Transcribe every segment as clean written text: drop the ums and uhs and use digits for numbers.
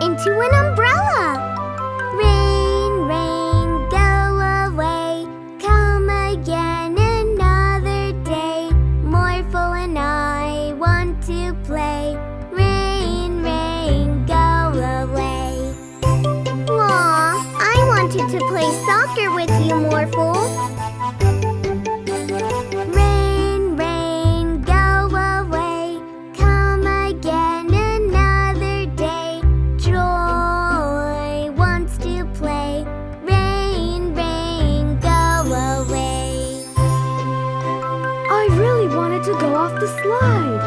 into an umbrella. Rain, rain, go away. Come again another day. Morphle and I want to play. Rain, rain, go away. Aw, I wanted to play soccer with you, Morphle. Rain, rain, go away. Come again another day. Joy wants to play. Rain, rain, go away. I really wanted to go off the slide.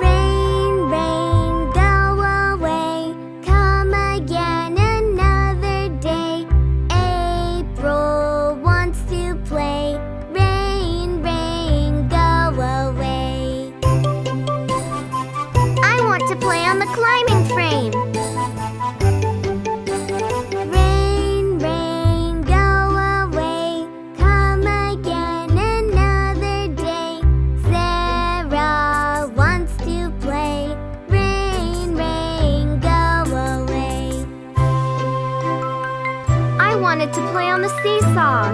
Rain, rain, go away. Come again another day. April wants to play. Rain, rain, go away. I want to play on the climbing frame. Rain, rain, go away. Come again another day. Sarah wants to play. Rain, rain, go away. I wanted to play on the seesaw.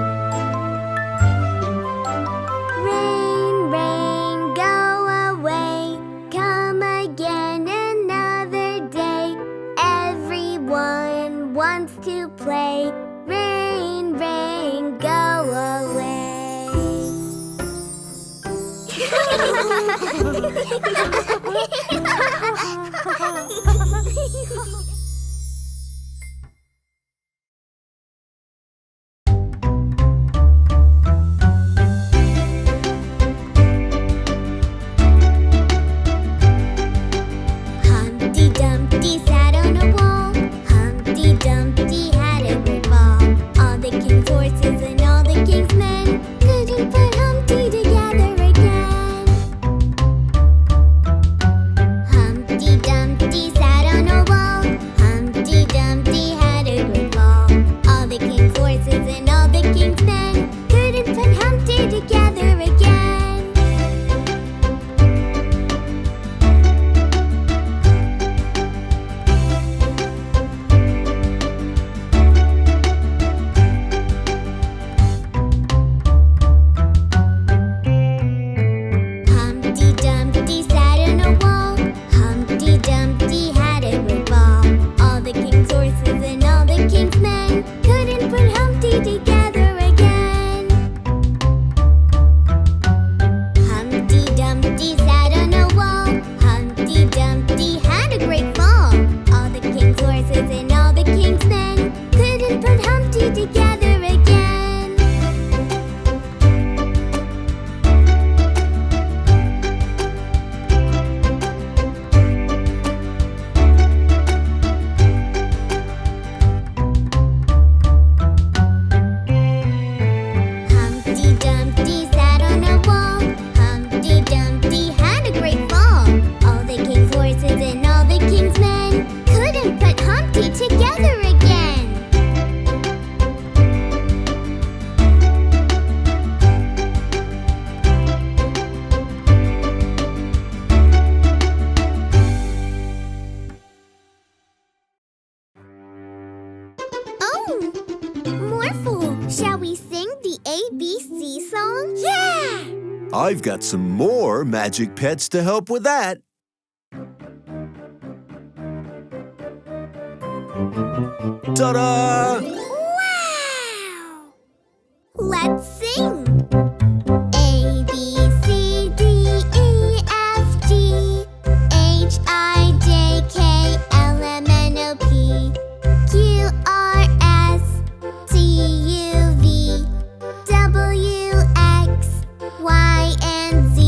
Rain, rain, go away. Come again another day. Everyone wants to play. Rain, rain, go away. Humpty Dumpty sat on a wall. Humpty Dumpty had a great fall. All the king's horses and all the king's men couldn't put Humpty together again. Humpty Dumpty sat on a wall. Humpty Dumpty had a great fall. All the king's horses and all the king's men couldn't put Humpty together again. Humpty Dumpty sat on a wall. Humpty Dumpty had a great fall. All the king's horses and all the king's men couldn't put Humpty together again. Humpty Dumpty sat on a wall. Humpty Dumpty had a great fall. All the king's horses and all the king's men couldn't put Humpty together again. Humpty Dumpty sat on a wall. Humpty Dumpty had a great fall. All the king's horses and all the king's men couldn't put Humpty together again. Oh, Morphle, shall we sing the ABC song? Yeah! I've got some more magic pets to help with that. Ta-da! Wow! Let's sing! A, B, C, D, E, F, G, H, I, J, K, L, M, N, O, P, Q, R, S, T, U, V, W, X, Y, and Z.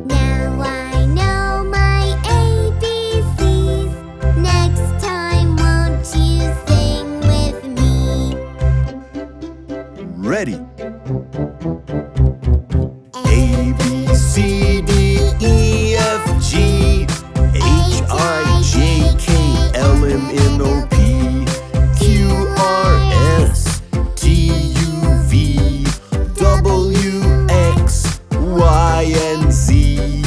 Now I know my ABCs. Next time, won't you sing with me? Ready. A, B, C, D, E, F, G, H, I, J, K, L, M, N, O, P, Q, R, S, T, U, V, W, X, Y, and Z.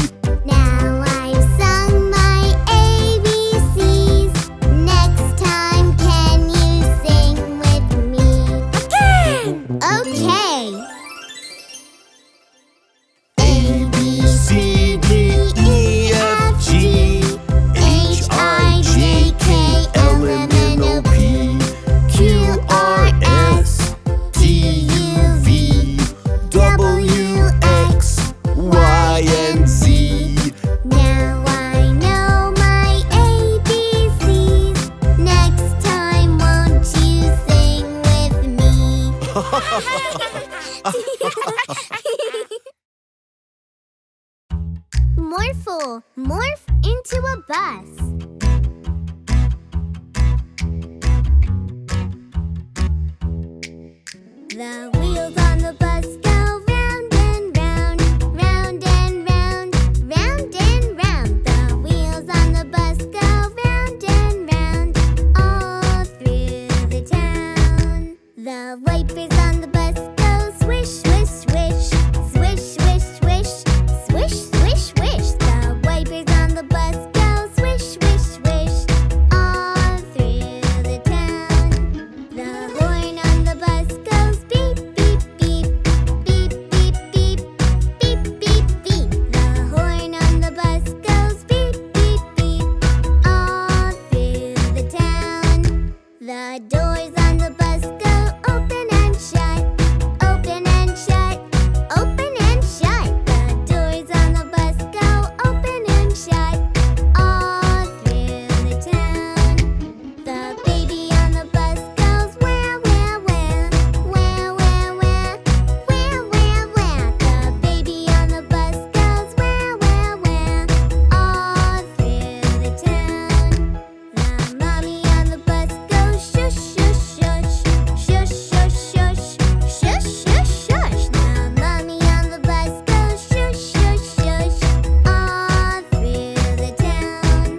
Now I've sung my Morphle, morph into a bus. The wheels on the bus go round and round, round and round, round and round. The wheels on the bus go round and round, all through the town. The wipers on the bus go swish, swish, swish, swish, swish, swish, swish, swish, swish. The wipers on the bus go swish, swish, swish, all through the town. The horn on the bus goes beep, beep, beep, beep, beep, beep, beep, beep, beep. The horn on the bus goes beep, beep, beep, all through the town. The doors on the bus go open and shut, open and shut, open and shut. The doors on the bus go open and shut, all through the town. The baby on the bus goes wah, wah, wah, wah, wah, wah, wah, wah, wah. The baby on the bus goes wah, wah, wah, all through the town. The mommy on the bus goes shush, shush, shush, shush, shush, shush, shush, shush, shush. The mommy on the bus goes shush, shush, shush, all through the town.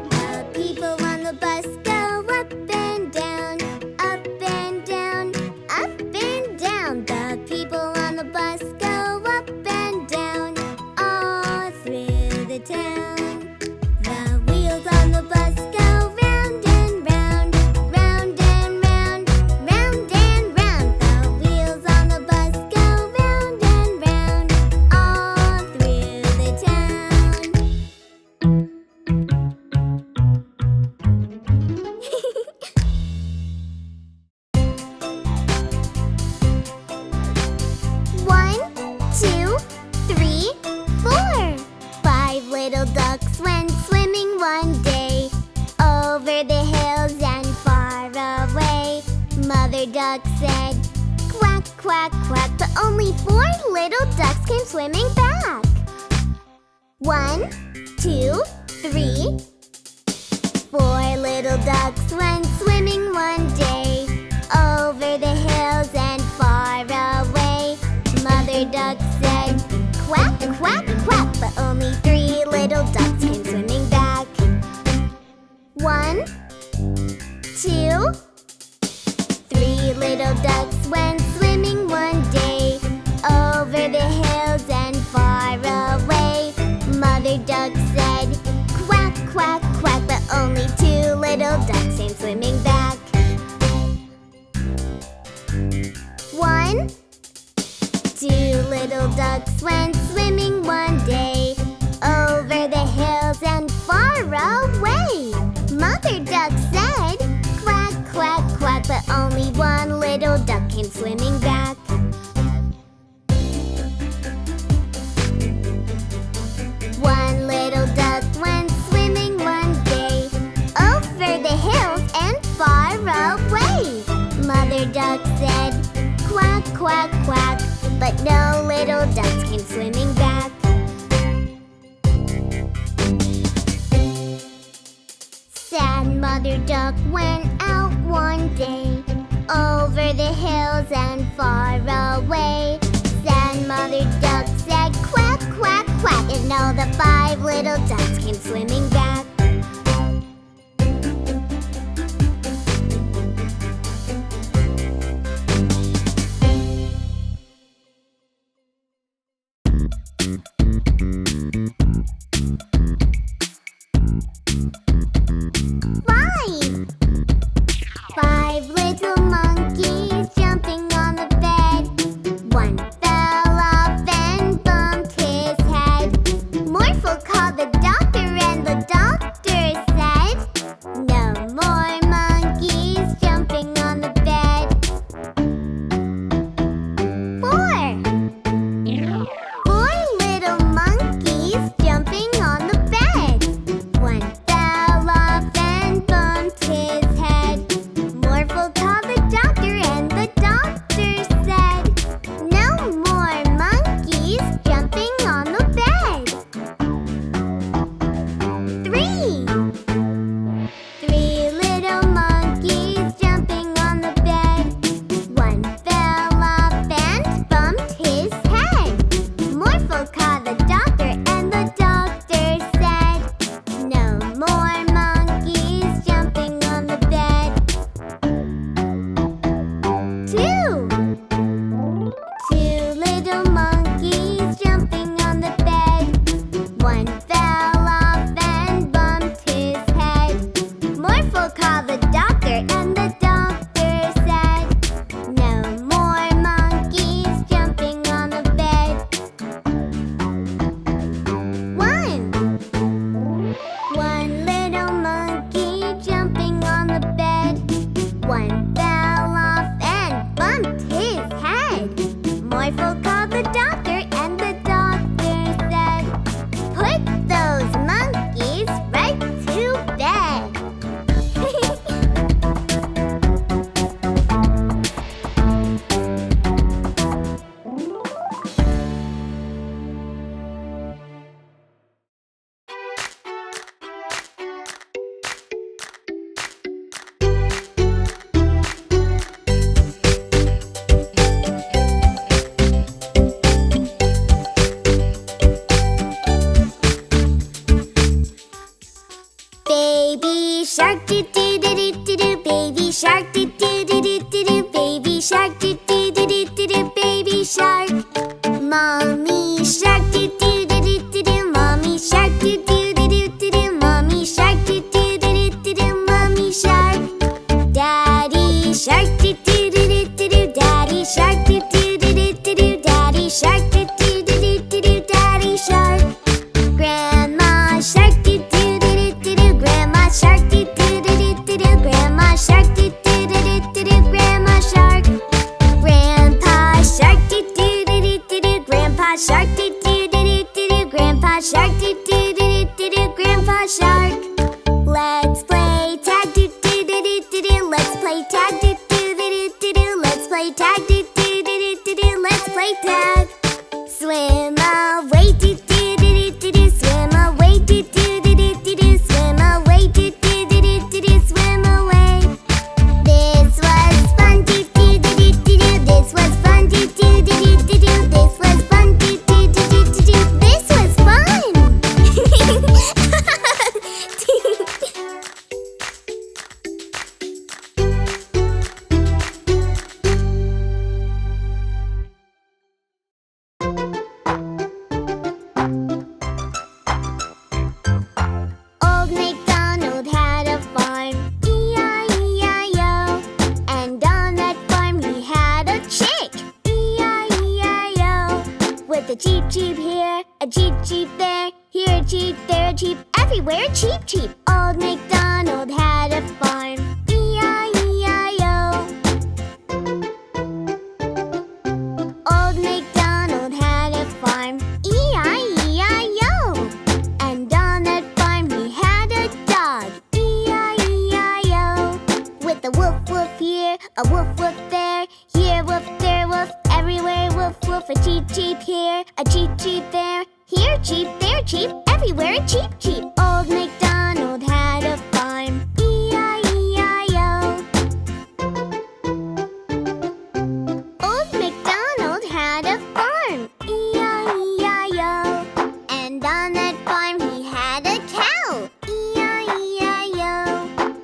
The people on the bus go up and down, up and down, up and down. The people on the bus go up and down, all through the town. The wheels on the bus go round and round, round and round, round and round. The wheels on the bus go round and round, all through the town. One, two, three, four. 5 little ducks went swimming one day over the hills and far away. Mother duck said, quack, quack, quack, but only 4 little ducks came swimming back. 1, 2, 3. 4 little ducks went swimming one day over the hills and far away. Mother duck said, quack, quack, quack, but only 3 little ducks came swimming back. 1, 2, 3 little ducks went swimming one day over the hills and far away. Mother duck said, quack, quack, quack, but only 2 little ducks came swimming back. 1, 2 little ducks went swimming one day over the hills and far away. Mother duck said, quack, quack, quack, but only 1 little duck came swimming back. One little duck went swimming one day over the hills and far away. Mother duck said, quack, quack, quack, but no little ducks came swimming back. Sad mother duck went out one day over the hills and far away. Sad mother duck said, quack, quack, quack, and all the 5 little ducks came swimming back. Five little monkeys jumping on the bed. One fell off and bumped his head. Morphle called the doctor, and the doctor Morphle called the doctor, and the doctor said, "Put those monkeys right to bed." Baby shark do do do do do do, baby shark do do do do do do, baby shark do do do do do do, baby shark. Mommy shark do do do do do do, mommy shark do do do do do do, mommy shark do do do do do do, mommy shark. Daddy shark do do do do do do, daddy shark do do do do do do, daddy shark do do do do do do, daddy shark. Grandma shark do do do do do do, grandma shark do do do do do do, grandma shark do do do do do do, grandma shark. Grandpa shark do do do do do do, grandpa shark do do do do do do, grandpa shark do do do do do do, grandpa shark. Let's play tag do do do do do do, let's play tag do do do do do do, let's play tag do do do do do do, let's play tag. Swim away do do do do do do, swim away do do do do do do, swim away do do do do do do, swim away. This was fun do do do do do do, this was fun do do do do do do, this was fun do do do do do do, this was fun. Old MacDonald had a farm, E-I-E-I-O. And on that farm he had a chick, E-I-E-I-O. With a cheep cheep here, a cheep cheep there, here a cheep, there a cheep, everywhere a cheep cheep. Old MacDonald had a farm, E-I-E-I-O. Old MacDonald had a farm, E-I-E-I-O. And on that farm he had a dog, E-I-E-I-O. With a woof woof here, a woof woof there, here woof, there woof, everywhere woof woof. A cheep cheep here, a cheep cheep there, here cheep, there cheep, everywhere a cheep cheep. Old MacDonald had a farm, E-I-E-I-O. Old MacDonald had a farm, E-I-E-I-O. And on that farm he had a cow, E-I-E-I-O.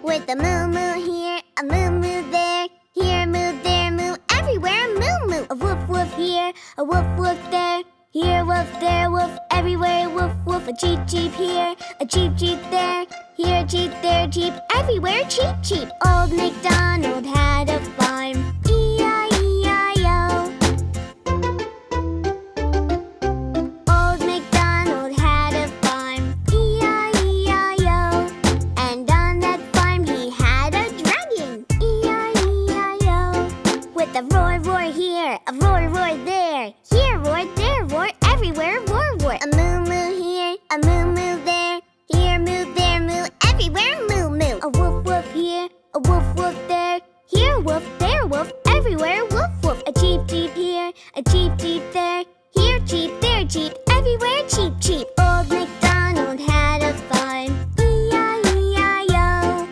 With a moo moo here, a moo moo there, here moo, there moo, everywhere a moo moo. A woof woof here, a woof woof there, here woof, there woof, everywhere woof woof. A cheep cheep here, a cheep cheep there, here cheep, there cheep, everywhere cheep cheep. Old MacDonald had a farm, E-I-E-I-O. Old MacDonald had a farm, E-I-E-I-O. And on that farm he had a dragon, E-I-E-I-O. With a roar roar here, a roar roar there, here roar, there roar, everywhere roar roar. A moo moo here, a moo moo there, here moo, there moo, everywhere moo moo. A woof woof here, a woof woof there, here woof, there woof, everywhere woof woof. A cheep cheep here, a cheep cheep there, here cheep, there cheep, everywhere cheep cheep. Old MacDonald had a farm, E-I-E-I-O.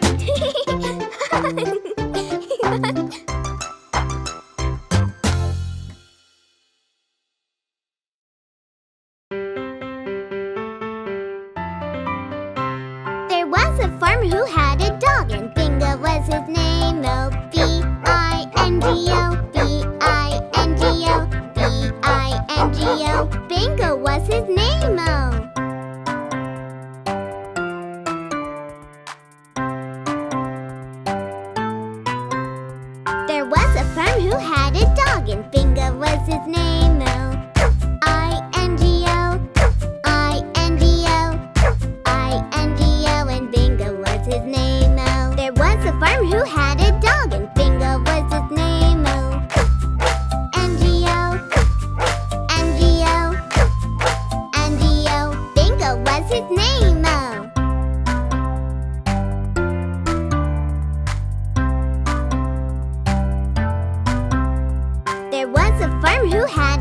There was a farmer who had a dog, and Bingo was his name. Oh, B-I-N-G-O, B-I-N-G-O, B-I-N-G-O. Bingo was his name. Oh. There was a farmer who had a dog, and Bingo was his name. Oh, I-N-G-O, I-N-G-O, I-N-G-O, and Bingo was his name. Oh, there was a farmer who had a farmer who had